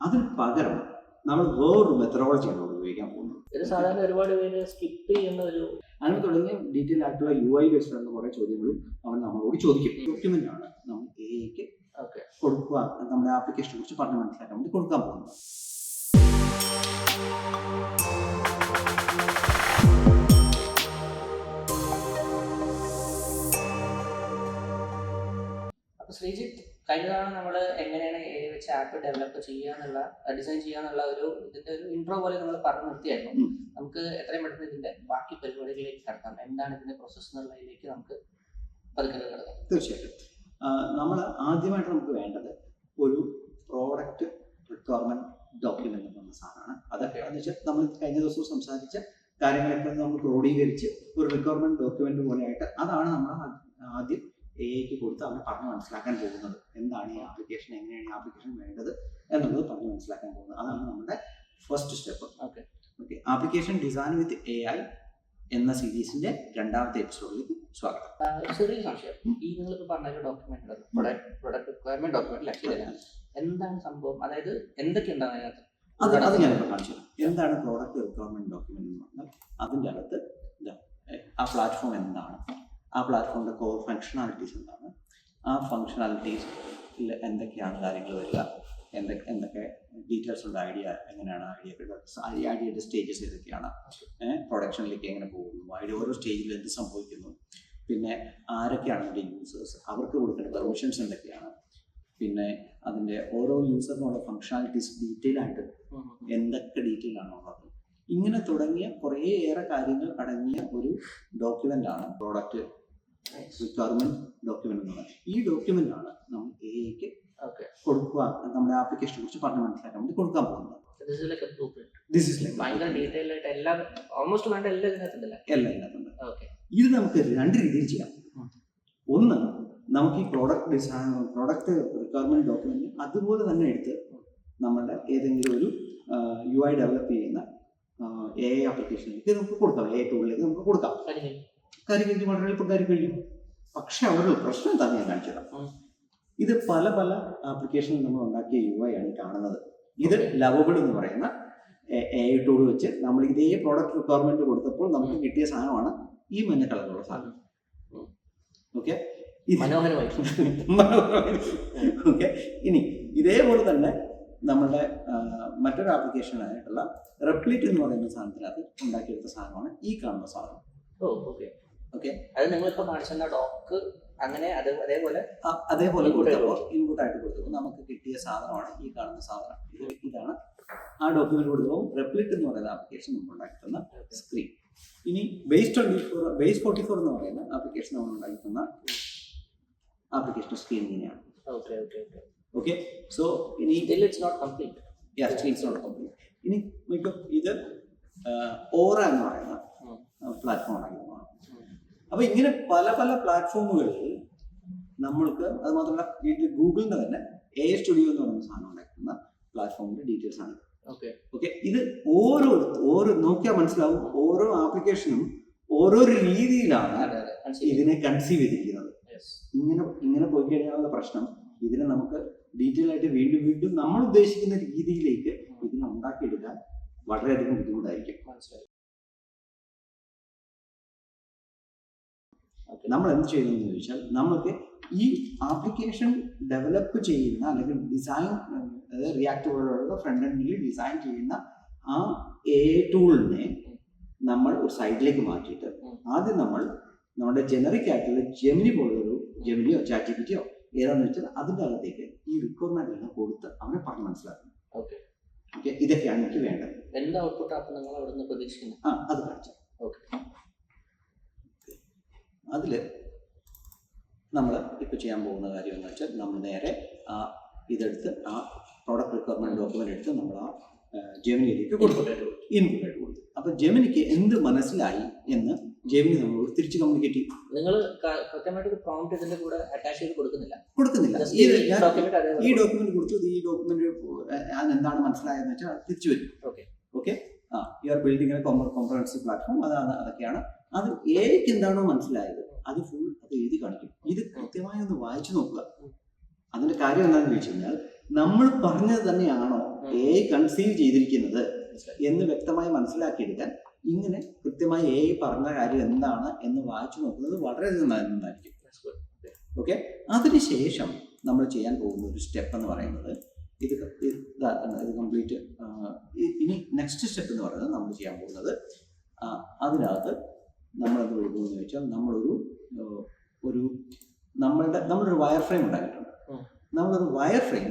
അതിന് പകരം നമ്മൾ വേറൊരു മെത്തഡോളജിയാണ് ഉപയോഗിക്കാൻ പോകുന്നത്. ഇത് സാധാരണ ഒരുപാട് പേര് സ്കിപ്പ് ചെയ്യുന്ന ഒരു അങ്ങനെ തുടങ്ങിയ ഡീറ്റെയിൽ ആയിട്ടുള്ള UI ബേസ്ഡ് ആയിട്ടുള്ള കുറേ ചോദ്യങ്ങളും അവൻ നമ്മളോട് ചോദിക്കും. ഡോക്യുമെന്റ് ആണ് നമ്മൾ എഐക്ക് കൊടുക്കുക, നമ്മുടെ ആപ്ലിക്കേഷനെ കുറിച്ച് പറഞ്ഞ് മനസ്സിലാക്കാൻ വേണ്ടി കൊടുക്കാൻ പോകുന്നത്. അപ്പൊ ശ്രീജിത്ത്, കഴിഞ്ഞ തവണ നമ്മൾ എങ്ങനെയാണ് എ വെച്ച് ആപ്പ് ഡെവലപ്പ് ചെയ്യാന്നുള്ള ഡിസൈൻ ചെയ്യാന്നുള്ള ഇതിന്റെ ഒരു ഇൻട്രോ പോലെ നമ്മൾ പറഞ്ഞു നിർത്തിയായിരുന്നു. നമുക്ക് എത്രയും പെട്ടെന്ന് ഇതിന്റെ ബാക്കി പരിപാടികളിലേക്ക് കടക്കാം. എന്താണ് ഇതിന്റെ പ്രോസസ് എന്നുള്ളതിലേക്ക് നമുക്ക് പതുക്കെ കിടക്കാം. തീർച്ചയായിട്ടും നമ്മൾ ആദ്യമായിട്ട് നമുക്ക് വേണ്ടത് ഒരു പ്രോഡക്റ്റ് റിക്വയർമെന്റ് ഡോക്യുമെന്റ് എന്ന് പറഞ്ഞ സാധനമാണ്. അതൊക്കെ എന്ന് വെച്ചാൽ നമ്മൾ കഴിഞ്ഞ ദിവസം സംസാരിച്ച കാര്യങ്ങളൊക്കെ നമ്മൾ ക്രോഡീകരിച്ച് ഒരു റിക്വയർമെന്റ് ഡോക്യുമെന്റ് പോലെയായിട്ട് അതാണ് നമ്മൾ ആദ്യം എഐക്ക് കൊടുത്ത് അവനെ പറഞ്ഞ് മനസ്സിലാക്കാൻ പോകുന്നത്. എന്താണ് ഈ ആപ്ലിക്കേഷൻ, എങ്ങനെയാണ് ഈ ആപ്ലിക്കേഷൻ വേണ്ടത് എന്നുള്ളത് പറഞ്ഞ് മനസ്സിലാക്കാൻ പോകുന്നത്. അതാണ് നമ്മുടെ first step. Okay, application design വിത്ത് AI എന്ന സീരീസിന്റെ രണ്ടാമത്തെ എപ്പിസോഡിലേക്ക് സ്വാഗതം. ചെറിയ സംശയം, ഈ നിങ്ങളിപ്പോൾ പറഞ്ഞ ഡോക്യുമെന്റ് പ്രൊഡക്റ്റ് റിക്വയർമെന്റ് ഡോക്യുമെന്റ് എന്താണ് സംഭവം, അതായത് എന്തൊക്കെയുണ്ടാവും അതിനകത്ത്? അത് ഞാനിപ്പോൾ കാണിച്ചു. എന്താണ് പ്രോഡക്റ്റ് റിക്വയർമെന്റ് ഡോക്യുമെന്റ് എന്ന് പറഞ്ഞാൽ അതിൻ്റെ അകത്ത് ആ പ്ലാറ്റ്ഫോം എന്താണ്, ആ പ്ലാറ്റ്ഫോമിൻ്റെ കോർ ഫങ്ഷണാലിറ്റീസ് എന്താണ്, ആ ഫങ്ഷണാലിറ്റീസിൽ എന്തൊക്കെയാണ് കാര്യങ്ങൾ വരിക, എന്തൊക്കെ ഡീറ്റെയിൽസ് ഉണ്ട്, എങ്ങനെയാണ് ഐഡിയയുടെ സ്റ്റേജസ് ഏതൊക്കെയാണ്, പ്രൊഡക്ഷനിലേക്ക് എങ്ങനെ പോകുന്നു, ഐഡിയ ഓരോ സ്റ്റേജിൽ എന്ത് സംഭവിക്കുന്നു, പിന്നെ ആരൊക്കെയാണ് അതിൻ്റെ യൂസേഴ്സ്, അവർക്ക് കൊടുക്കേണ്ട പെർമിഷൻസ് എന്തൊക്കെയാണ്, പിന്നെ അതിൻ്റെ ഓരോ യൂസറിനുള്ള ഫങ്ഷണാലിറ്റീസ് ഡീറ്റെയിൽ ആയിട്ട് എന്തൊക്കെ ഡീറ്റെയിൽ ആണോ ഉള്ളത്, ഇങ്ങനെ തുടങ്ങിയ കുറേയേറെ കാര്യങ്ങൾ അടങ്ങിയ ഒരു ഡോക്യുമെന്റ് ആണ് പ്രോഡക്റ്റ് റിക്വയർമെന്റ് ഡോക്യുമെന്റ് എന്ന് പറയുന്നത്. ഈ ഡോക്യുമെന്റ് ആണ് നമ്മൾ എഐക്ക് കൊടുക്കുക, നമ്മുടെ ആപ്ലിക്കേഷനെ കുറിച്ച് പറഞ്ഞ് മനസ്സിലാക്കാൻ വേണ്ടി കൊടുക്കാൻ പോകുന്നത്. ഇത് നമുക്ക് രണ്ട് രീതിയിൽ ചെയ്യാം. ഒന്ന്, നമുക്ക് ഈ പ്രോഡക്റ്റ് റിക്വയർമെന്റ് ഡോക്യുമെന്റ് അതുപോലെ തന്നെ എടുത്ത് നമ്മളുടെ ഏതെങ്കിലും ഒരു UI ഡെവലപ്പ് ചെയ്യുന്ന AI ആപ്ലിക്കേഷനിലേക്ക് നമുക്ക് കൊടുക്കാം, AI ടൂളിലേക്ക് നമുക്ക് കൊടുക്കാം. കാര്യം കഴിഞ്ഞ് വളരെ എളുപ്പം കാര്യം കഴിയും. പക്ഷെ അവിടെ ഒരു പ്രശ്നം എന്താണെന്ന് ഞാൻ കാണിച്ചതാണ്. ഇത് പല പല ആപ്ലിക്കേഷനിൽ നമ്മൾ ഉണ്ടാക്കിയ UI ആണ് ഈ കാണുന്നത്. ഇത് ലവബിൾ എന്ന് പറയുന്ന AI ടൂൾ വെച്ച് നമ്മൾ ഇതേ പ്രോഡക്റ്റ് റിക്വയർമെന്റ് കൊടുത്തപ്പോൾ നമുക്ക് കിട്ടിയ സാധനമാണ് ഈ മഞ്ഞ കളറുള്ള സാധനം. Okay, okay. ഇനി ഇതേപോലെ തന്നെ നമ്മളുടെ മറ്റൊരു ആപ്ലിക്കേഷനായിട്ടുള്ള റെപ്ലിറ്റ് എന്ന് പറയുന്ന സാധനത്തിനകത്ത് ഉണ്ടാക്കിയെടുത്ത സാധനമാണ് ഈ കാണുന്ന സാധനം. ഓക്കെ, അത് നിങ്ങളിപ്പോൾ കാണിച്ച ഡോക്ക് അങ്ങനെ അതേപോലെ ഇൻപുട്ട് ആയിട്ട് കൊടുത്തപ്പോൾ നമുക്ക് കിട്ടിയ സാധനമാണ് ഈ കാണുന്ന സാധനം. ഇതാണ് ആ ഡോക്യുമെന്റ് കൊടുത്തപ്പോൾ റെപ്ലിറ്റ് എന്ന് പറയുന്ന ആപ്ലിക്കേഷൻ നമ്മൾ ഉണ്ടാക്കി തന്ന സ്ക്രീൻ. ഇനി ബേസ് 44 എന്ന് പറയുന്ന ആപ്ലിക്കേഷൻ നമ്മൾ ഉണ്ടാക്കി തന്ന ആപ്ലിക്കേഷൻ സ്ക്രീൻ ഇങ്ങനെയാണ്. ഓക്കെ, സോ ഇനി ഇറ്റ്സ് നോട്ട് കംപ്ലീറ്റ്. ഇനി ഇത് ഓറ എന്ന് പറയുന്ന പ്ലാറ്റ്ഫോം ഉണ്ടാക്കി. അപ്പൊ ഇങ്ങനെ പല പല പ്ലാറ്റ്ഫോമുകളിൽ നമ്മൾക്ക്, അത് മാത്രമല്ല വീട്ടിൽ ഗൂഗിളിന്റെ തന്നെ AI സ്റ്റുഡിയോ എന്ന് പറയുന്ന സാധനം ഉണ്ടാക്കുന്ന പ്ലാറ്റ്ഫോമിന്റെ ഡീറ്റെയിൽസ് ആണ്. ഓക്കെ, ഇത് ഓരോ നോക്കിയാൽ മനസ്സിലാവും, ഓരോ ആപ്ലിക്കേഷനും ഓരോരോ രീതിയിലാണ് ഇതിനെ കൺസീവ് ചെയ്തിരിക്കുന്നത്. ഇങ്ങനെ പോയി കഴിഞ്ഞാലുള്ള പ്രശ്നം, ഇതിനെ നമുക്ക് ഡീറ്റെയിൽ ആയിട്ട് വീണ്ടും നമ്മൾ ഉദ്ദേശിക്കുന്ന രീതിയിലേക്ക് ഇതിനെ ഉണ്ടാക്കിയെടുക്കാൻ വളരെയധികം ബുദ്ധിമുട്ടായിരിക്കും. നമ്മൾ എന്ത് ചെയ്യുന്നതെന്ന് ചോദിച്ചാൽ, നമ്മൾക്ക് ഈ ആപ്ലിക്കേഷൻ ഡെവലപ്പ് ചെയ്യുന്ന അല്ലെങ്കിൽ ഡിസൈൻ, അതായത് റിയാക്ട് പോലുള്ള ഫ്രണ്ട് എൻഡിൽ ഡിസൈൻ ചെയ്യുന്ന ആ AI ടൂളിനെ നമ്മൾ ഒരു സൈഡിലേക്ക് മാറ്റിയിട്ട് ആദ്യം നമ്മുടെ ജനറിക് ആയിട്ടുള്ള ജെമിനി പോലുള്ളൊരു ജെമിനിയോ ചാറ്റ്ജിപിറ്റിയോ ഏതാണെന്ന് വെച്ചാൽ അതിൻ്റെ അകത്തേക്ക് ഈ റിക്വയർമെന്റ് കൊടുത്ത് അവനെ പറഞ്ഞ് മനസ്സിലാക്കണം. ഓക്കെ, ഇതൊക്കെയാണ് എനിക്ക് വേണ്ടത്. എന്താ ഔട്ട്പുട്ട് ആപ്പ് നിങ്ങൾ അവിടെ നിന്ന് പ്രതീക്ഷിക്കുന്നത്? അത് കാണിച്ചു. അതിൽ നമ്മൾ ഇപ്പോൾ ചെയ്യാൻ പോകുന്ന കാര്യം എന്ന് വെച്ചാൽ, നമ്മൾ നേരെ ഇതെടുത്ത് ആ പ്രോഡക്റ്റ് റിക്വയർമെന്റ് ഡോക്യുമെന്റ് എടുത്ത് നമ്മൾ ആ ജെമിനിയിലേക്ക് ഇൻപുട്ടായിട്ട് കൊടുത്തു. അപ്പോൾ ജെമിനിക്ക് എന്ത് മനസ്സിലായി എന്ന് ജെമിനി നമ്മളോട് തിരിച്ച് കമ്മ്യൂണിക്കേറ്റ് ചെയ്യും. നിങ്ങൾ കൃത്യമായിട്ട് പ്രോംപ്റ്റ് ഇതിന്റെ കൂടെ അറ്റാച്ച് ചെയ്ത് കൊടുക്കുന്നില്ല. ഈ ഡോക്യുമെന്റ് കൊടുത്തു, ഈ ഡോക്യുമെന്റ് എന്താണ് മനസ്സിലായെന്ന് വെച്ചാൽ തിരിച്ചു വരും. Okay, you are building comprehensive platform, അതൊക്കെയാണ്. അത് എഐക്ക് എന്താണോ മനസ്സിലായത് അത് ഫുൾ അത് എഴുതി കാണിക്കും. ഇത് കൃത്യമായി ഒന്ന് വായിച്ചു നോക്കുക. അതിന്റെ കാര്യം എന്താണെന്ന് ചോദിച്ചു കഴിഞ്ഞാൽ, നമ്മൾ പറഞ്ഞത് തന്നെയാണോ AI കൺസീവ് ചെയ്തിരിക്കുന്നത് എന്ന് വ്യക്തമായി മനസ്സിലാക്കിയെടുക്കാൻ ഇങ്ങനെ കൃത്യമായി AI പറഞ്ഞ കാര്യം എന്താണ് എന്ന് വായിച്ചു നോക്കുന്നത് വളരെയധികം നന്നായിരിക്കും. ഓക്കെ, അതിനുശേഷം നമ്മൾ ചെയ്യാൻ പോകുന്ന ഒരു സ്റ്റെപ്പ് എന്ന് പറയുന്നത് ഇത് കംപ്ലീറ്റ്. ഇനി നെക്സ്റ്റ് സ്റ്റെപ്പ് എന്ന് പറയുന്നത് നമ്മൾ ചെയ്യാൻ പോകുന്നത് അതിനകത്ത് നമ്മളത് കൊടുക്കുന്നതെന്ന് വെച്ചാൽ നമ്മളൊരു വയർ ഫ്രെയിം ഉണ്ടാക്കിയിട്ടുണ്ട്. നമ്മളൊരു വയർ ഫ്രെയിം,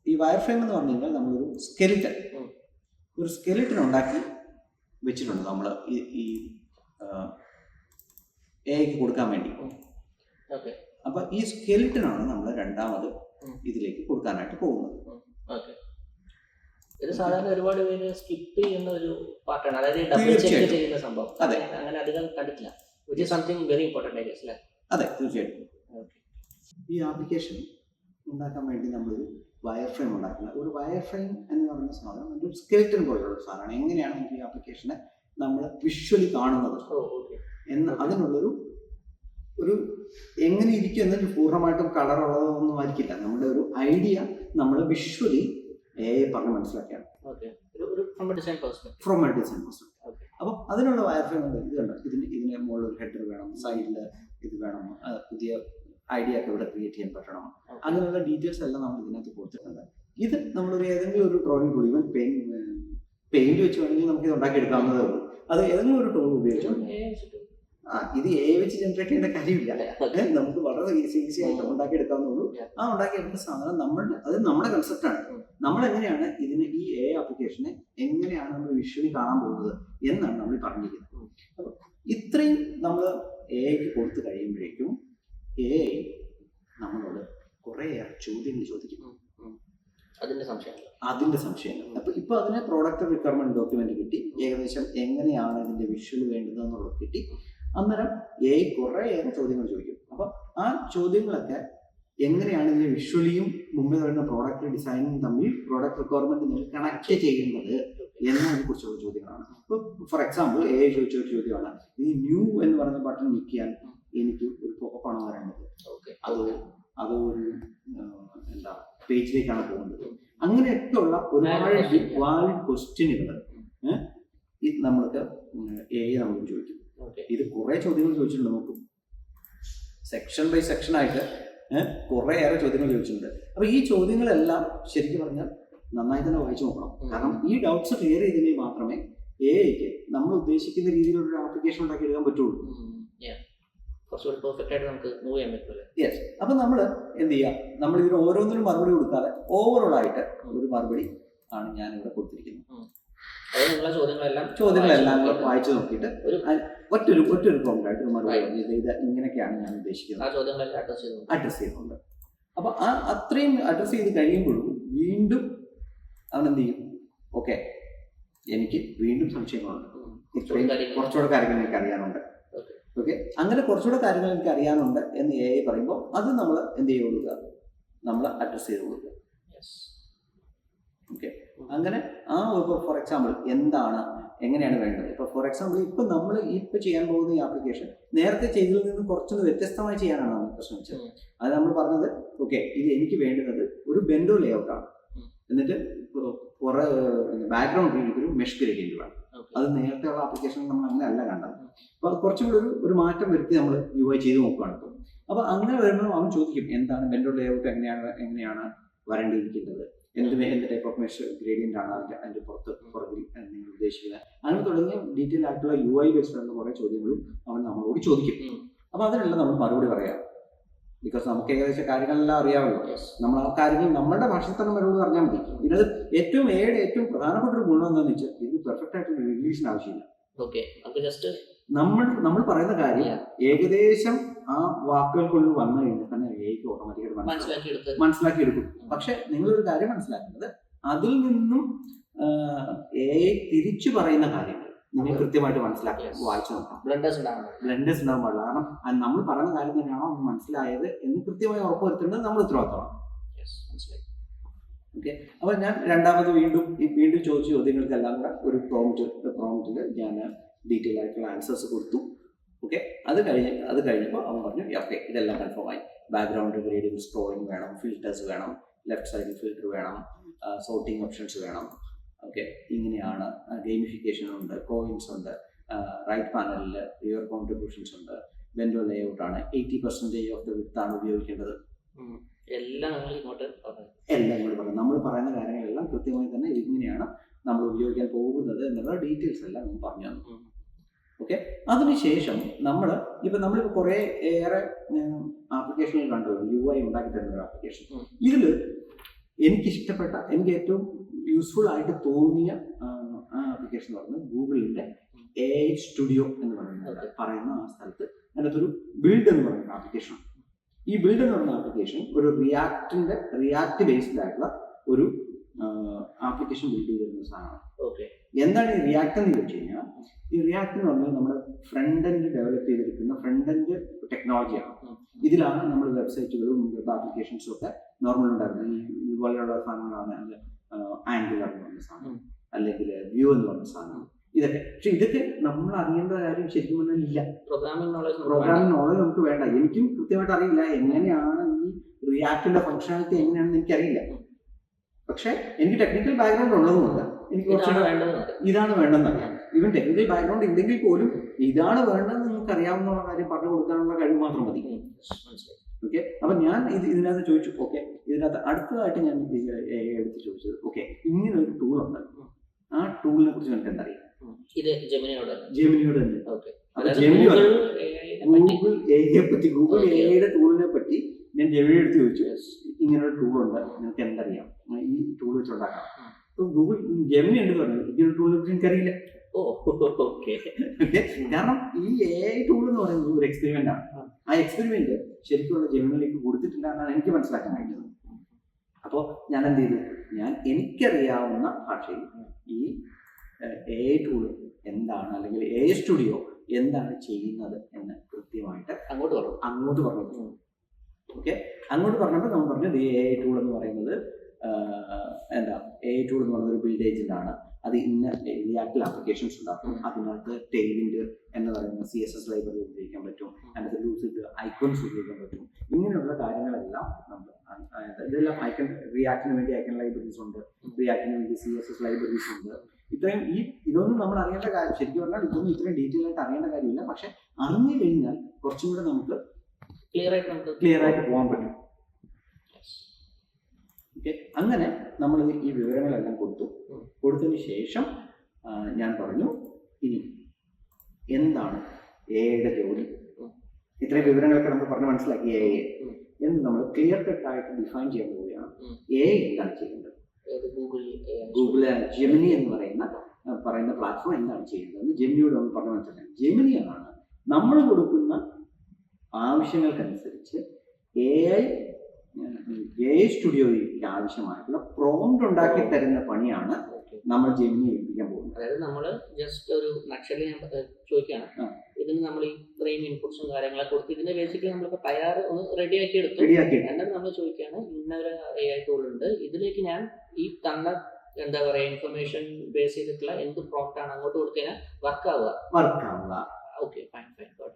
ഈ വയർ ഫ്രെയിം എന്ന് പറഞ്ഞു കഴിഞ്ഞാൽ നമ്മളൊരു സ്കെലിറ്റൻ ഉണ്ടാക്കി വെച്ചിട്ടുണ്ട് നമ്മൾ ഈ AI കൊടുക്കാൻ വേണ്ടി. അപ്പൊ ഈ സ്കെലിറ്റനാണ് നമ്മൾ രണ്ടാമത് ഇതിലേക്ക് കൊടുക്കാനായിട്ട് പോകുന്നത്. ഇത് സാധാരണ ഒരുപാട് പേര് സ്കിപ്പ് ചെയ്യുന്ന ഒരു പാർട്ടാണ്, അതായത് ഡബിൾ ചെക്ക് ചെയ്യുന്ന സംഭവം. അതെ, അങ്ങനെ അധികം കണ്ടിട്ടില്ല. Which is something very important I guess അല്ലേ? അതെ, തീർച്ചയായിട്ടും. ഈ ആപ്ലിക്കേഷൻ ഉണ്ടാക്കാൻ വേണ്ടി നമ്മളൊരു വയർ ഫ്രെയിം ഉണ്ടാക്കുന്നത്. ഒരു വയർ ഫ്രെയിം എന്ന് പറയുന്ന സാധനം ഒരു സ്കെലിറ്റൻ പോലുള്ള ഒരു സാധനമാണ്. എങ്ങനെയാണ് നമുക്ക് ഈ ആപ്ലിക്കേഷനെ നമ്മൾ വിഷ്വലി കാണുന്നത് എന്ന് അതിനുള്ളൊരു എങ്ങനെ ഇരിക്കും എന്നൊരു പൂർണ്ണമായിട്ടും കളറുള്ളതൊന്നും ആയിരിക്കില്ല. നമ്മുടെ ഒരു ഐഡിയ നമ്മൾ വിഷ്വലി പറഞ്ഞ് മനസ്സിലാക്കിയാണ് ഫ്രം എ ഡിസൈൻ പെർസ്പെക്ടീവ്. അപ്പം അതിനുള്ള വയർ ഫ്രെയിം ഉണ്ട്. ഇത് കണ്ടോ, ഇതിന് മുകളിൽ ഒരു ഹെഡർ വേണം, സൈഡിൽ ഇത് വേണം, പുതിയ ഐഡിയ ഒക്കെ ഇവിടെ ക്രിയേറ്റ് ചെയ്യാൻ പറ്റണം. അങ്ങനെയുള്ള ഡീറ്റെയിൽസ് എല്ലാം നമ്മൾ ഇതിനകത്ത് കൊടുത്തിട്ടുണ്ട്. ഇത് നമ്മളൊരു ഏതെങ്കിലും ഒരു ഡ്രോയിങ് ടൂൾ, ഈവൻ പെയിന്റ് വെച്ച് വേണമെങ്കിൽ നമുക്ക് ഇത് ഉണ്ടാക്കിയെടുക്കാവുന്നതേ ഉള്ളൂ. അത് ഏതെങ്കിലും ഒരു ടൂൾ ഉപയോഗിച്ചു ഇത് AI വെച്ച് ജനറേറ്റ് ചെയ്യേണ്ട കാര്യമില്ല. നമുക്ക് വളരെ ഈസി ആയിട്ട് ഉണ്ടാക്കിയെടുക്കാവുന്നുള്ളൂ. ആ ഉണ്ടാക്കിയെടുത്ത സാധനം നമ്മുടെ കൺസെപ്റ്റാണ്. നമ്മൾ എങ്ങനെയാണ് ഈ AI ആപ്ലിക്കേഷനെ എങ്ങനെയാണ് നമ്മൾ വിഷ്വലി കാണാൻ പോകുന്നത് എന്നാണ് നമ്മൾ പറഞ്ഞിരിക്കുന്നത്. അപ്പൊ ഇത്രയും നമ്മൾ AIക്ക് കൊടുത്തു കഴിയുമ്പോഴേക്കും AI നമ്മളോട് കുറേയേറെ ചോദ്യങ്ങൾ ചോദിക്കും. അതിന്റെ സംശയങ്ങൾ. അപ്പൊ ഇപ്പൊ അതിന് പ്രോഡക്റ്റ് റിക്വയർമെന്റ് ഡോക്യുമെന്റ് കിട്ടി, ഏകദേശം എങ്ങനെയാണ് ഇതിന്റെ വിഷ്വൽ വേണ്ടത് എന്നുള്ളത് കിട്ടി. അന്നേരം AI കുറേയേറെ ചോദ്യങ്ങൾ ചോദിക്കും. അപ്പൊ ആ ചോദ്യങ്ങളൊക്കെ എങ്ങനെയാണ് ഇതിന്റെ വിഷ്വലിയും മുമ്പേ പറയുന്ന പ്രോഡക്റ്റ് ഡിസൈനും തമ്മിൽ പ്രോഡക്റ്റ് റിക്വയർമെന്റ് കണക്ട് ചെയ്യുന്നത് എന്നതിനെ കുറിച്ചുള്ള ചോദ്യങ്ങളാണ്. ഇപ്പൊ ഫോർ എക്സാമ്പിൾ AI ചോദിച്ച ഒരു ചോദ്യമാണ്, ഈ ന്യൂ എന്ന് പറയുന്ന ബട്ടൺ ഞെക്കിയാൽ എനിക്ക് ഒരു പോപ്പപ്പ് ആണ് വരേണ്ടത്, അതൊരു എന്താ പേജിലേക്കാണ് പോകുന്നത്. അങ്ങനെയൊക്കെയുള്ള ഒരുപാട് വാലിഡ് ക്വസ്റ്റ്യനുകൾ നമ്മൾക്ക് AI നമുക്ക് ചോദിക്കും. ഇത് കുറെ ചോദ്യങ്ങൾ ചോദിച്ചിട്ടുണ്ട്. നമുക്ക് സെക്ഷൻ ബൈ സെക്ഷൻ ആയിട്ട് കുറേയേറെ ചോദ്യങ്ങൾ ചോദിച്ചിട്ടുണ്ട്. അപ്പൊ ഈ ചോദ്യങ്ങളെല്ലാം ശരിക്കും പറഞ്ഞാൽ നന്നായി തന്നെ വായിച്ചു നോക്കണം. കാരണം ഈ ഡൗട്ട്സ് ക്ലിയർ ചെയ്തെങ്കിൽ മാത്രമേ AIക്ക് നമ്മൾ ഉദ്ദേശിക്കുന്ന രീതിയിലുള്ള ആപ്ലിക്കേഷൻ ഉണ്ടാക്കി എടുക്കാൻ പറ്റുള്ളൂ. യെസ്. അപ്പൊ നമ്മൾ എന്ത് ചെയ്യുക, നമ്മൾ ഇതിന് ഓരോന്നിനും മറുപടി കൊടുക്കാതെ ഓവറോൾ ആയിട്ട് ഒരു മറുപടി ആണ് ഞാൻ ഇവിടെ കൊടുത്തിരിക്കുന്നത്. ചോദ്യങ്ങളെല്ലാം വായിച്ചു നോക്കിയിട്ട് ഒറ്റൊരു പ്രോബ്ലമായിട്ട് ഒരു മറുപടി ഇത് ഇങ്ങനെയൊക്കെയാണ് ഞാൻ ഉദ്ദേശിക്കുന്നത് അഡ്രസ് ചെയ്യുന്നുണ്ട്. അപ്പൊ അത്രയും അഡ്രസ് ചെയ്ത് കഴിയുമ്പോഴും വീണ്ടും അവൻ എന്ത് ചെയ്യും, ഓക്കെ എനിക്ക് വീണ്ടും സംശയങ്ങളുണ്ട്, കുറച്ചുകൂടെ കാര്യങ്ങൾ എനിക്ക് അറിയാനുണ്ട്. ഓക്കെ, അങ്ങനെ കുറച്ചുകൂടെ കാര്യങ്ങൾ എനിക്ക് അറിയാനുണ്ട് എന്ന് AI പറയുമ്പോൾ അത് നമ്മൾ എന്ത് ചെയ്ത് കൊടുക്കുക, നമ്മൾ അഡ്രസ് ചെയ്ത് കൊടുക്കുക. ഓക്കെ, അങ്ങനെ ഇപ്പോൾ ഫോർ എക്സാമ്പിൾ എങ്ങനെയാണ് വേണ്ടത്. ഇപ്പോൾ ഫോർ എക്സാമ്പിൾ ഇപ്പം നമ്മൾ ഇപ്പം ചെയ്യാൻ പോകുന്ന ഈ ആപ്ലിക്കേഷൻ നേരത്തെ ചെയ്തതിൽ നിന്ന് കുറച്ചൊന്ന് വ്യത്യസ്തമായി ചെയ്യാനാണ് നമ്മൾ ശ്രമിച്ചത്. അത് നമ്മൾ പറഞ്ഞത് ഓക്കെ, ഇത് എനിക്ക് വേണ്ടുന്നത് ഒരു ബെൻഡോ ലേഔട്ടാണ്, എന്നിട്ട് ബാക്ക്ഗ്രൗണ്ട് ഒരു മെഷ് ഗ്രേഡിയന്റ് വേണം. അത് നേരത്തെയുള്ള ആപ്ലിക്കേഷൻ നമ്മൾ അങ്ങനെ അല്ല കണ്ടത്. അപ്പോൾ കുറച്ചും കൂടി ഒരു മാറ്റം വരുത്തി നമ്മൾ UI ചെയ്ത് നോക്കുകയാണ്. അപ്പോൾ അങ്ങനെ വരുമ്പോൾ അവൻ ചോദിക്കും എന്താണ് ബെൻഡോ ലേഔട്ട്, എങ്ങനെയാണ് വരേണ്ടിയിരിക്കുന്നത്, എന്ത് ടൈപ്പ് ഓഫ് മെഷ് ഗ്രേഡിയന്റ് ആണ് അതിന്റെ പുറകിൽ നിങ്ങൾ ഉദ്ദേശിക്കുന്നത്, അങ്ങനെ തുടങ്ങിയ ഡീറ്റെയിൽ ആയിട്ടുള്ള UI ബേസ്ഡ് ആയിട്ടുള്ള കുറേ ചോദ്യങ്ങളും അവൻ നമ്മളോട് ചോദിക്കും. അപ്പൊ അതിനെല്ലാം നമ്മൾ മറുപടി പറയാം. ബിക്കോസ് നമുക്ക് ഏകദേശം കാര്യങ്ങളെല്ലാം അറിയാമല്ലോ. നമ്മൾ ആ കാര്യങ്ങൾ നമ്മുടെ ഭാഷയിൽ തന്നെ മറുപടി പറഞ്ഞാൽ മതി. ഇതിനത് ഏറ്റവും പ്രധാനപ്പെട്ട ഒരു ഗുണം എന്താണെന്ന് വെച്ചാൽ ഇത് പെർഫെക്റ്റ് ആയിട്ട് ഇംഗ്ലീഷിന് ആവശ്യമില്ല. നമ്മൾ പറയുന്ന കാര്യം ഏകദേശം ആ വാക്കുകൾക്കുള്ളിൽ വന്നു കഴിഞ്ഞാൽ തന്നെ AI ഓട്ടോമാറ്റിക്കായിട്ട് മനസ്സിലാക്കിയെടുക്കും. പക്ഷെ നിങ്ങളൊരു കാര്യം മനസ്സിലാക്കുന്നത്, അതിൽ നിന്നും AI തിരിച്ചു പറയുന്ന കാര്യങ്ങൾ നിങ്ങൾ കൃത്യമായിട്ട് മനസ്സിലാക്കി വായിച്ചു നോക്കണം. ബ്ലണ്ടേഴ്സ് ഉണ്ടാകാൻ പാടില്ല. കാരണം നമ്മൾ പറയുന്ന കാര്യം തന്നെയാണോ മനസ്സിലായത് എന്ന് കൃത്യമായി ഉറപ്പുവരുത്തേണ്ടത് നമ്മൾ ഉത്തരവാദിത്തമാണ്. ഓക്കെ, അപ്പൊ ഞാൻ രണ്ടാമത് വീണ്ടും ചോദിച്ച ചോദ്യങ്ങൾക്കെല്ലാം കൂടെ ഒരു പ്രോംപ്റ്റിൽ ഞാൻ ഡീറ്റെയിൽ ആയിട്ടുള്ള ആൻസേഴ്സ് കൊടുത്തു. ഓക്കെ, അത് കഴിഞ്ഞപ്പോൾ അവൻ പറഞ്ഞു ഓക്കെ ഇതെല്ലാം കൺഫേം ആയി. ബാക്ക്ഗ്രൗണ്ട് ഗ്രേഡിയന്റ് സ്ക്രോളിംഗ് വേണം, ഫിൽറ്റേഴ്സ് വേണം, ലെഫ്റ്റ് സൈഡിൽ ഫിൽറ്റർ വേണം, സോർട്ടിങ് ഓപ്ഷൻസ് വേണം. ഓക്കെ, ഇങ്ങനെയാണ്. ഗെയിമിഫിക്കേഷൻ ഉണ്ട്, കോയിൻസ് ഉണ്ട്, റൈറ്റ് പാനലിൽ യുവർ കോൺട്രിബ്യൂഷൻസ് ഉണ്ട്, വെൻഡോ ലേഔട്ട് ആണ്, 80% ഓഫ് ദ വിഡ്ത്ത് ആണ് ഉപയോഗിക്കേണ്ടത്. എല്ലാം ഇങ്ങോട്ട് പറഞ്ഞു. നമ്മൾ പറയുന്ന കാര്യങ്ങളെല്ലാം കൃത്യമായി തന്നെ ഇങ്ങനെയാണ് നമ്മൾ ഉപയോഗിക്കാൻ പോകുന്നത് എന്നുള്ള ഡീറ്റെയിൽസ് എല്ലാം നമ്മൾ പറഞ്ഞു തന്നു. ഓക്കെ, അതിനുശേഷം നമ്മളിപ്പോൾ കുറേ ഏറെ ആപ്ലിക്കേഷനുകൾ കണ്ടു, UI ഉണ്ടാക്കി തരുന്ന ഒരു ആപ്ലിക്കേഷൻ. ഇതിൽ എനിക്കിഷ്ടപ്പെട്ട, എനിക്ക് ഏറ്റവും യൂസ്ഫുൾ ആയിട്ട് തോന്നിയ ആ ആപ്ലിക്കേഷൻ എന്ന് പറയുന്നത് ഗൂഗിളിൻ്റെ AI സ്റ്റുഡിയോ എന്ന് പറയുന്ന ആ സ്ഥലത്ത് അതിനകത്തൊരു ബിൽഡ് എന്ന് പറയുന്ന ആപ്ലിക്കേഷൻ. ഈ ബിൽഡ് എന്ന് പറയുന്ന ആപ്ലിക്കേഷൻ ഒരു റിയാക്ട് ബേസ്ഡ് ആയിട്ടുള്ള ഒരു ആപ്ലിക്കേഷൻ ബിൽഡ് ചെയ്തിരുന്ന സാധനമാണ്. എന്താണ് ഈ റിയാക്ട് എന്ന് ചോദിച്ചു കഴിഞ്ഞാൽ, ഈ റിയാക്ട് എന്ന് പറഞ്ഞാൽ നമ്മുടെ ഫ്രണ്ട് എൻഡ് ഡെവലപ്പ് ചെയ്തിരിക്കുന്ന ഫ്രണ്ട് എൻഡ് ടെക്നോളജിയാണ്. ഇതിലാണ് നമ്മൾ വെബ്സൈറ്റുകളും വെബ് ആപ്ലിക്കേഷൻസും ഒക്കെ നോർമൽ ഉണ്ടായിരുന്നത്. ഇതുപോലെയുള്ള സാധനങ്ങളാണ് ആംഗുലർ എന്ന് പറഞ്ഞ സാധനം, അല്ലെങ്കിൽ വ്യൂ എന്ന് പറഞ്ഞ സാധനം, ഇതൊക്കെ. പക്ഷെ ഇതൊക്കെ നമ്മൾ അറിയേണ്ട കാര്യം ശരിക്കും പറഞ്ഞാൽ ഇല്ല. പ്രോഗ്രാമിംഗ് നോളജ് നമുക്ക് വേണ്ട. എനിക്കും കൃത്യമായിട്ട് അറിയില്ല എങ്ങനെയാണ് ഈ റിയാക്ടിന്റെ ഫംഗ്ഷനാലിറ്റി എങ്ങനെയാണെന്ന് എനിക്കറിയില്ല. പക്ഷെ എനിക്ക് ടെക്നിക്കൽ ബാക്ക്ഗ്രൗണ്ട് ഉള്ളതുകൊണ്ട് എനിക്ക് ഇതാണ് വേണ്ടെന്നറിയാം. ഈവൻ ടെക്നിക്കൽ ബാക്ക്ഗ്രൗണ്ട് ഇല്ലെങ്കിൽ പോലും ഇതാണ് വേണ്ടതെന്ന് നമുക്ക് അറിയാവുന്ന കാര്യം പറഞ്ഞു കൊടുക്കാനുള്ള കഴിവ് മാത്രം മതി. ഓക്കെ, അപ്പൊ ഞാൻ ഇതിനകത്ത് ചോദിച്ചു. ഓക്കെ, ഇതിനകത്ത് അടുത്തതായിട്ട് ഞാൻ എടുത്ത് ചോദിച്ചത്, ഓക്കെ, ഇങ്ങനെ ഒരു ടൂൾ ഉണ്ട്, ആ ടൂളിനെ കുറിച്ച് എനിക്ക് എന്തറിയാം? ജെമിനിയോട് തന്നെ. ഗൂഗിൾ എഐയുടെ ടൂളിനെ പറ്റി ഞാൻ ജെമിനി എടുത്ത് ചോദിച്ചു, ഇങ്ങനൊരു ടൂളുണ്ട്, നിങ്ങൾക്ക് എന്തറിയാം, ഈ ടൂൾ വെച്ചുണ്ടാക്കാം. ഗൂഗിൾ ജെമിനി എന്ന് പറഞ്ഞത് ഇങ്ങനെ ടൂളിനെ കുറിച്ച് എനിക്കറിയില്ല. കാരണം ഈ AI ടൂൾ എന്ന് പറയുന്നത് ഒരു എക്സ്പെരിമെന്റ് ആണ്. ആ എക്സ്പെരിമെന്റ് ശരിക്കുള്ള ജെമിനിലേക്ക് കൊടുത്തിട്ടില്ല എന്നാണ് എനിക്ക് മനസ്സിലാക്കാൻ കഴിഞ്ഞത്. അപ്പോൾ ഞാൻ എന്ത് ചെയ്തു, ഞാൻ എനിക്കറിയാവുന്ന ഭാഷയിൽ ഈ AI ടൂൾ എന്താണ്, അല്ലെങ്കിൽ AI സ്റ്റുഡിയോ എന്താണ് ചെയ്യുന്നത് എന്ന് കൃത്യമായിട്ട് അങ്ങോട്ട് പറഞ്ഞു. ഓക്കെ, അങ്ങോട്ട് പറഞ്ഞപ്പോൾ നമ്മൾ പറഞ്ഞത് ഈ AI ടൂൾ എന്ന് പറയുന്നത് AI ടൂൾ എന്ന് പറയുന്നത് ഒരു ബിൽഡ് ഏജന്റ് ആണ്. അത് ഇന്ന റിയാക്ട് ആപ്ലിക്കേഷൻസ് ഉണ്ടാക്കും. അതിനകത്ത് ടെയിലിൻഡ് എന്ന് പറയുന്ന CSS ലൈബ്രറി ഉപയോഗിക്കാൻ പറ്റും, അതിനകത്ത് ലൂസിഡ് ഐക്കൺസ് ഉപയോഗിക്കാൻ പറ്റും. ഇങ്ങനെയുള്ള കാര്യങ്ങളെല്ലാം നമ്മൾ ഇതെല്ലാം റിയാക്ടിന് വേണ്ടി ഐക്കൺ ലൈബ്രറീസ് ഉണ്ട്, റിയാക്ടിന് വേണ്ടി CSS ലൈബ്രറീസ് ഉണ്ട്. ഇതൊന്നും നമ്മൾ അറിയേണ്ട കാര്യം, ശരിക്കും പറഞ്ഞാൽ ഇതൊന്നും ഇത്രയും ഡീറ്റെയിൽ ആയിട്ട് അറിയേണ്ട കാര്യമില്ല. പക്ഷെ അറിഞ്ഞു കഴിഞ്ഞാൽ കുറച്ചും കൂടെ നമുക്ക് ക്ലിയർ ആയിട്ട് പോകാൻ പറ്റും. ഓക്കെ, അങ്ങനെ നമ്മൾ ഈ വിവരങ്ങളെല്ലാം കൊടുത്തതിന് ശേഷം ഞാൻ പറഞ്ഞു, ഇനി എന്താണ് AI ജോലി? ഇത്രയും വിവരങ്ങളൊക്കെ നമ്മൾ പറഞ്ഞ് മനസ്സിലാക്കി AI എന്ന് നമ്മൾ ക്ലിയർ കട്ടായിട്ട് ഡിഫൈൻ ചെയ്യാൻ പോവുകയാണ്. AI എന്താണ് ചെയ്യേണ്ടത്? ഗൂഗിൾ ജെമിനി എന്ന് പറയുന്ന പ്ലാറ്റ്ഫോം എന്താണ് ചെയ്യുന്നത്? ജെമിനിയോട് നമ്മൾ പറഞ്ഞ് മനസ്സിലാക്കാം. ജെമിനിയാണ് നമ്മൾ കൊടുക്കുന്ന ആവശ്യങ്ങൾക്കനുസരിച്ച് AI സ്റ്റുഡിയോയ്ക്ക് ആവശ്യമായിട്ടുള്ള പ്രോംപ്റ്റ് ഉണ്ടാക്കി തരുന്ന പണിയാണ് നമ്മൾ ജെമിനി ഏൽപ്പിക്കാൻ പോകുന്നത്. അതായത് നമ്മൾ ജസ്റ്റ് ഒരു നക്ഷല് ഞാൻ ചോദിക്കുകയാണ്, ഇതിന് നമ്മൾ ഇത്രയും ഇൻപുട്സും കാര്യങ്ങളൊക്കെ കൊടുത്ത് ഇതിനെ ബേസിക്കലി നമ്മളിപ്പോൾ തയ്യാറ് ഒന്ന് റെഡിയാക്കി എടുത്തു. എന്നിട്ട് നമ്മൾ ചോദിക്കുകയാണ്, ഇന്നൊരു AI ടൂൾ ഉണ്ട്, ഇതിലേക്ക് ഞാൻ ഈ തന്ന എന്താ പറയുക ഇൻഫർമേഷൻ ബേസ് ചെയ്തിട്ടുള്ള എന്ത് പ്രോംപ്റ്റ് ആണ് അങ്ങോട്ട് കൊടുത്തു കഴിഞ്ഞാൽ വർക്കാവുക. ഓക്കെ,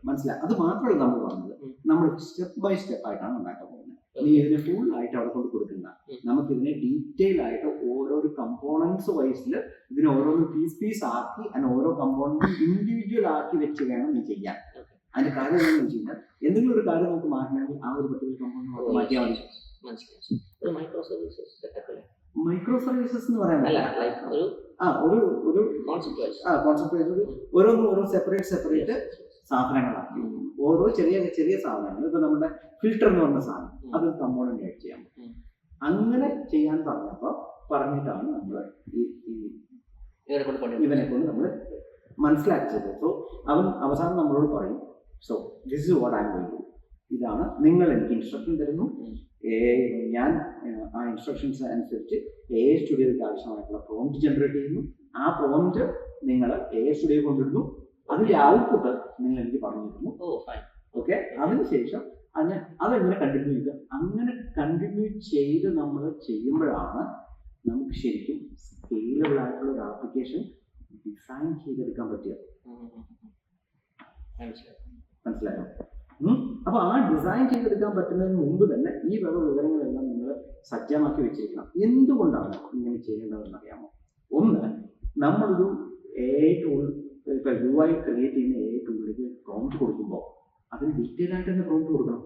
മനസ്സിലായി. അത് മാത്രമല്ല നമ്മൾ പറഞ്ഞത്, നമ്മൾ സ്റ്റെപ്പ് ബൈ സ്റ്റെപ്പ് ആയിട്ടാണ് ഉണ്ടാക്കാൻ പോകുന്നത്. നീ ഇതിനെ ഫുൾ ആയിട്ട് അവിടെ കൊണ്ട് കൊടുക്കുന്ന, നമുക്ക് ഇതിനെ ഡീറ്റെയിൽ ആയിട്ട് ഓരോരോ കമ്പോണൻസ് വൈസിൽ ഇതിനെ ഓരോന്ന് പീസ് ആക്കി, അതിന് ഓരോ കമ്പോണൻറ്റും ഇൻഡിവിജ്വൽ ആക്കി വെച്ച് വേണം നീ ചെയ്യാൻ. അതിന്റെ കാര്യം എന്താണെന്ന് വെച്ച് കഴിഞ്ഞാൽ, എന്തെങ്കിലും ഒരു കാര്യം നമുക്ക് മാറ്റണമെങ്കിൽ ആ ഒരു പർട്ടിക്കുലർ കമ്പോണന്റ് മാറ്റിയാൽ മതി. മൈക്രോ സർവീസസ് എന്ന് പറയാൻ ഒരു കോൺസെപ്റ്റ് വൈസ് ഓരോന്നും ഓരോ സെപ്പറേറ്റ് സാധനങ്ങളാക്കി, ഓരോ ചെറിയ സാധനങ്ങൾ. ഇപ്പൊ നമ്മുടെ ഫിൽറ്റർ എന്ന് പറഞ്ഞ സാധനം, അത് കമ്പോണന്റ് ആയിട്ട് ചെയ്യാൻ പറ്റും. അങ്ങനെ ചെയ്യാൻ പറഞ്ഞിട്ടാണ് നമ്മൾ ഇവനെ കൊണ്ട് നമ്മൾ മനസ്സിലാക്കിയത്. സോ അവൻ അവസാനം നമ്മളോട് പറയും, so this is what I am going to do. ഇതാണ്, നിങ്ങൾ എനിക്ക് ഇൻസ്ട്രക്ഷൻ തരുന്നു, ഞാൻ ആ ഇൻസ്ട്രക്ഷൻസ് അനുസരിച്ച് AI സ്റ്റുഡിയോയ്ക്ക് ആവശ്യമായിട്ടുള്ള പ്രോംപ്റ്റ് ജനറേറ്റ് ചെയ്യുന്നു. ആ പ്രോംപ്റ്റ് നിങ്ങൾ AI സ്റ്റുഡിയോ കൊണ്ടിരുന്നു, അതിന്റെ ഔട്ട്പുട്ട് നിങ്ങൾ എനിക്ക് പറഞ്ഞു തരുന്നു. ഓക്കെ, അതിനുശേഷം അതെങ്ങനെ കണ്ടിന്യൂ ചെയ്ത് അങ്ങനെ കണ്ടിന്യൂ ചെയ്ത് നമ്മൾ ചെയ്യുമ്പോഴാണ് നമുക്ക് ശരിക്കും സ്കെയിലബിൾ ആയിട്ടുള്ള ഒരു ആപ്ലിക്കേഷൻ ഡിസൈൻ ചെയ്തെടുക്കാൻ പറ്റിയത്. മനസ്സിലായോ? അപ്പൊ ആ ഡിസൈൻ ചെയ്തെടുക്കാൻ പറ്റുന്നതിന് മുമ്പ് തന്നെ ഈ വക വിവരങ്ങളെല്ലാം നിങ്ങൾ സജ്ജമാക്കി വെച്ചിരിക്കണം. എന്തുകൊണ്ടാണ് ഇങ്ങനെ ചെയ്യേണ്ടതെന്ന് അറിയാമോ? ഒന്ന്, നമ്മളൊരു AI ടൂൾ, ഇപ്പൊ UI ക്രിയേറ്റ് ചെയ്യുന്ന AI ടൂളിലേക്ക് പ്രോംപ്റ്റ് കൊടുക്കുമ്പോൾ അതിന് ഡീറ്റെയിൽ ആയിട്ട് തന്നെ പ്രോംപ്റ്റ് കൊടുക്കണം.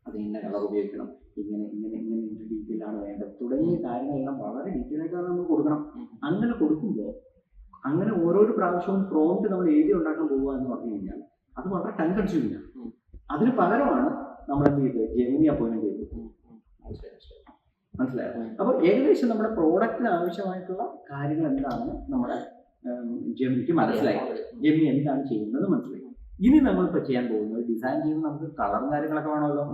അത് ഇന്ന കളർ ഉപയോഗിക്കണം, ഇങ്ങനെ ഇങ്ങനെ ഇങ്ങനെ ഇന്ന ഡീറ്റെയിലാണ് വേണ്ടത് തുടങ്ങിയ കാര്യങ്ങളെല്ലാം വളരെ ഡീറ്റെയിൽ ആയിട്ടാണ് നമ്മൾ കൊടുക്കണം. അങ്ങനെ കൊടുക്കുമ്പോൾ അങ്ങനെ ഓരോരോ പ്രാവശ്യവും പ്രോംപ്റ്റ് നമ്മൾ എഴുതി ഉണ്ടാക്കാൻ പോകുക എന്ന് പറഞ്ഞു കഴിഞ്ഞാൽ അത് വളരെ ടൈം കൺസ്യൂമിംഗ് ആണ്. അതിന് പകരമാണ് നമ്മൾ എന്ത് ചെയ്തത്, ജെമിനി അപ്പോയിൻമെന്റ് ചെയ്തത്. മനസ്സിലായോ? അപ്പോൾ ഏകദേശം നമ്മുടെ പ്രോഡക്റ്റിന് ആവശ്യമായിട്ടുള്ള കാര്യങ്ങൾ എന്താണെന്ന് നമ്മുടെ ജെമിനിക്ക് മനസ്സിലായി. ജെമിനി എന്താണ് ചെയ്യുന്നത് മനസ്സിലായി. ഇനി നമ്മളിപ്പോൾ ചെയ്യാൻ പോകുന്നത് ഡിസൈൻ ചെയ്യുമ്പോൾ നമുക്ക് കളറും കാര്യങ്ങളൊക്കെ വേണമല്ലോ.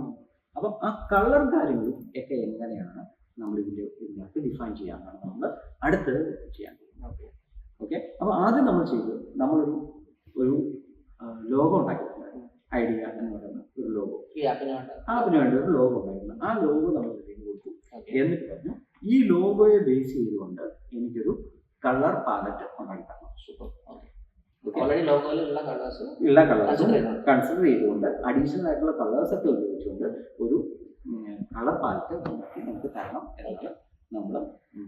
അപ്പം ആ കളർ കാര്യങ്ങളും ഒക്കെ എങ്ങനെയാണ് നമ്മൾ ഇതിനകത്ത് ഡിഫൈൻ ചെയ്യാനാണ് നമ്മൾ അടുത്തത് ചെയ്യാൻ പോകുന്നത്. ഓക്കെ, അപ്പോൾ ആദ്യം നമ്മൾ ചെയ്തത് നമ്മളൊരു ലോഗോ ഉണ്ടാക്കിയിട്ടുണ്ട്. ഐഡിയ എന്ന് പറയുന്ന ഒരു ലോഗോ, ആപ്പിന് വേണ്ടി ഒരു ലോഗോ ഉണ്ടായിരുന്നു. ആ ലോഗോ നമ്മൾ കൊടുത്തു. എന്നിട്ട് പറഞ്ഞു ഈ ലോഗോയെ ബേസ് ചെയ്തുകൊണ്ട് എനിക്കൊരു കളർ പാലറ്റ് ഉണ്ടാക്കി തരണം. എല്ലാ കളേഴ്സും കൺസിഡർ ചെയ്തുകൊണ്ട് അഡീഷണൽ ആയിട്ടുള്ള കളേഴ്സ് ഒക്കെ ഉപയോഗിച്ചുകൊണ്ട് ഒരു കളർ പാലറ്റ് നമുക്ക് തരണം എന്നാണ് നമ്മൾ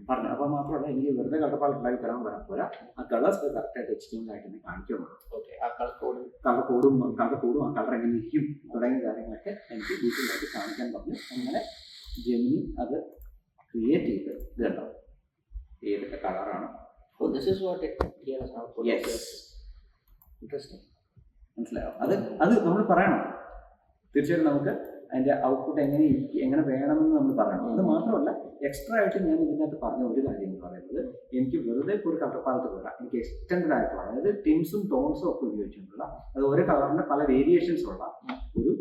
പറഞ്ഞു. അപ്പോൾ മാത്രമല്ല, എനിക്ക് വെറുതെ കളർ പാലറ്റ് ഉണ്ടാക്കി തരാൻ പോരാ, ആ കളേഴ്സ് കറക്റ്റായിട്ട് HTML ആയിട്ട് തന്നെ കാണിക്കണം. കളർ കോഡും ആ കളർ എങ്ങനെ ഇരിക്കും തുടങ്ങിയ കാര്യങ്ങളൊക്കെ എനിക്ക് ഡീറ്റെയിൽ ആയിട്ട് കാണിക്കാൻ പറഞ്ഞു. അങ്ങനെ ജെമിനി അത് ക്രിയേറ്റ് ചെയ്ത് ഇത് കണ്ടോ ഏതൊക്കെ കളറാണ്. മനസ്സിലായോ? അത് നമ്മൾ പറയണം. തീർച്ചയായിട്ടും നമുക്ക് അതിൻ്റെ ഔട്ട്പുട്ട് എങ്ങനെ വേണമെന്ന് നമ്മൾ പറയണം. അത് മാത്രമല്ല, എക്സ്ട്രാ ആയിട്ട് ഞാൻ ഇതിനകത്ത് പറഞ്ഞ ഒരു കാര്യം എന്ന് പറയുന്നത്, എനിക്ക് വെറുതെ ഒരു കളർ പാലറ്റ് പോരാ, എനിക്ക് എക്സ്റ്റൻഡ് ആയിട്ടുള്ള, അതായത് ടിൻസും ടോൺസും ഒക്കെ ഉപയോഗിച്ചിട്ടുള്ള, അത് ഓരോ കളറിൻ്റെ പല വേരിയേഷൻസ് ഉള്ള ഒരു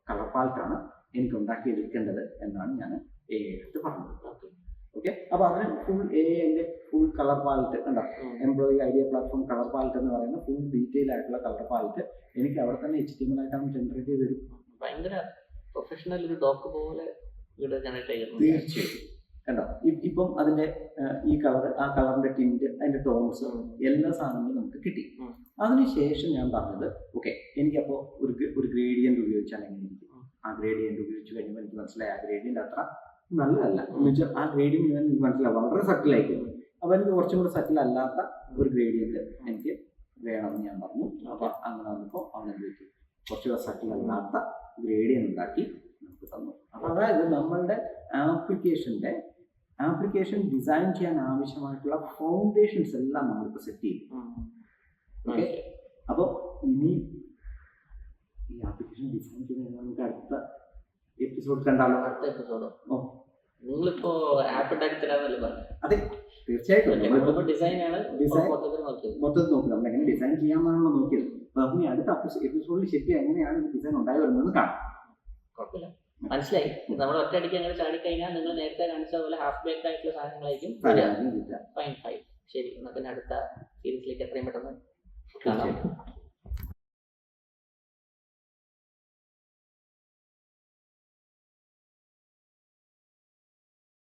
കളർ പാലറ്റാണ് എനിക്ക് ഉണ്ടാക്കിയെടുക്കേണ്ടത് എന്നാണ് ഞാൻ എടുത്ത് പറഞ്ഞത്. ഓക്കെ, അപ്പോൾ അതിന് ഫുൾ കളർ പാലറ്റ് ഉണ്ടാവും. Employee idea platform colour palette എന്ന് പറയുന്ന ഫുൾ ഡീറ്റെയിൽ ആയിട്ടുള്ള കളർ പാലറ്റ് എനിക്ക് അവിടെ തന്നെ HTML ആയിട്ടാണ് ജനറേറ്റ് ചെയ്ത് തരും. ഭയങ്കര പ്രൊഫഷണൽ ഒരു ഡോക്ക് പോലെ തീർച്ചയായും കണ്ടോ. ഇപ്പം അതിന്റെ ഈ കളർ, ആ കളറിന്റെ ടിന്റ്, അതിന്റെ ടോൺസ്, എല്ലാ സാധനങ്ങളും നമുക്ക് കിട്ടി. അതിനുശേഷം ഞാൻ പറഞ്ഞത് ഓക്കെ, എനിക്കപ്പോൾ ഒരു ഗ്രേഡിയന്റ് ഉപയോഗിച്ചാൽ എങ്ങനെ ഇരിക്കും. ആ ഗ്രേഡിയന്റ് ഉപയോഗിച്ച് കഴിയുമ്പോൾ എനിക്ക് മനസ്സിലായി ആ ഗ്രേഡിയന്റ് അത്ര നല്ലതല്ല എന്ന് വെച്ചാൽ ആ ഗ്രേഡിയന്റ് എനിക്ക് മനസ്സിലാവും, വളരെ സട്ടിലായിരിക്കും. അപ്പോൾ എനിക്ക് കുറച്ചും കൂടെ സട്ടിൽ അല്ലാത്ത ഒരു ഗ്രേഡിയന്റ് എനിക്ക് വേണമെന്ന് ഞാൻ പറഞ്ഞു. അപ്പോൾ അങ്ങനെ വന്നപ്പോൾ അവനെന്ത് കുറച്ചുകൂടെ സട്ടിൽ അല്ലാത്ത ഗ്രേഡിയന്റ് ഉണ്ടാക്കി നമുക്ക് തന്നു. അപ്പോൾ അതായത് നമ്മളുടെ ആപ്ലിക്കേഷൻ ഡിസൈൻ ചെയ്യാൻ ആവശ്യമായിട്ടുള്ള ഫൗണ്ടേഷൻസ് എല്ലാം നമ്മളിപ്പോൾ സെറ്റ് ചെയ്യും. ഓക്കെ, അപ്പോൾ ഇനി ഈ ആപ്ലിക്കേഷൻ ഡിസൈൻ ചെയ്യുന്നത് നമുക്ക് അടുത്ത എപ്പിസോഡ് കണ്ടാലോ? അടുത്ത എപ്പിസോഡോ? നിങ്ങളിപ്പോ ആപ്പ് ഉണ്ടാക്കി തരാന്നല്ലേ പറഞ്ഞു? അതെ, തീർച്ചയായിട്ടും ഡിസൈനാണ് മൊത്തത്തിൽ നോക്കുക. നമ്മൾ എങ്ങനെ ഡിസൈൻ ചെയ്യാമെന്നാണല്ലോ നോക്കിയത്. അപ്പൊ നമുക്ക് അടുത്ത എപ്പിസോഡിൽ ശരിക്കും എങ്ങനെയാണ് ഈ ഡിസൈൻ ഉണ്ടായി വരുന്നത് കാണാം. കുഴപ്പമില്ല, മനസ്സിലായി. നമ്മൾ ഒറ്റയടിക്ക് അങ്ങനെ ചാടിക്കഴിഞ്ഞാൽ നിങ്ങൾ നേരത്തെ കാണിച്ച പോലെ ഹാഫ് ബേക്ക്ഡ് ആയിട്ടുള്ള സാധനങ്ങളായിരിക്കും. ഫൈൻ. ശരി, എന്നാൽ പിന്നെ അടുത്ത സീരീസിലേക്ക് എത്രയും പെട്ടെന്ന് കാണാം.